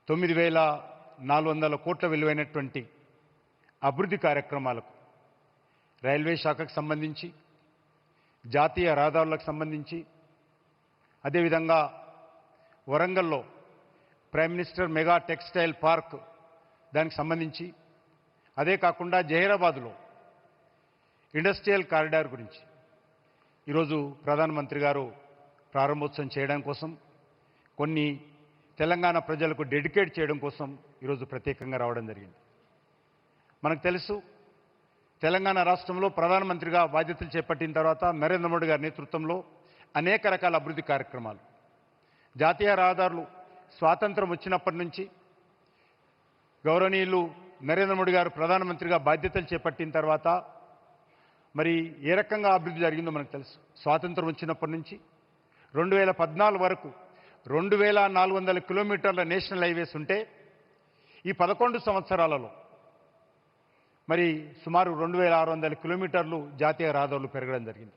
9,400 కోట్ల విలువైనటువంటి అభివృద్ధి కార్యక్రమాలకు రైల్వే శాఖకు సంబంధించి, జాతీయ రహదారులకు సంబంధించి, అదేవిధంగా వరంగల్లో prime minister mega textile park దానికి సంబంధించి, అదే కాకుండా జహీరాబాద్లో ఇండస్ట్రియల్ కారిడార్ గురించి ఈరోజు ప్రధానమంత్రి గారు ప్రారంభోత్సవం చేయడం కోసం, కొన్ని తెలంగాణ ప్రజలకు డెడికేట్ చేయడం కోసం ఈరోజు ప్రత్యేకంగా రావడం జరిగింది. మనకు తెలుసు, తెలంగాణ రాష్ట్రంలో ప్రధానమంత్రిగా బాధ్యతలు చేపట్టిన తర్వాత నరేంద్ర మోడీ గారి నేతృత్వంలో అనేక రకాల అభివృద్ధి కార్యక్రమాలు, జాతీయ రహదారులు స్వాతంత్రం వచ్చినప్పటి నుంచి గౌరవనీయులు నరేంద్ర మోడీ గారు ప్రధానమంత్రిగా బాధ్యతలు చేపట్టిన తర్వాత మరి ఏ రకంగా అభివృద్ధి జరిగిందో మనకు తెలుసు. స్వాతంత్రం వచ్చినప్పటి నుంచి 2014 వరకు 2,400 కిలోమీటర్ల నేషనల్ హైవేస్ ఉంటే ఈ 11 సంవత్సరాలలో మరి సుమారు 2,600 కిలోమీటర్లు జాతీయ రహదారులు పెరగడం జరిగింది.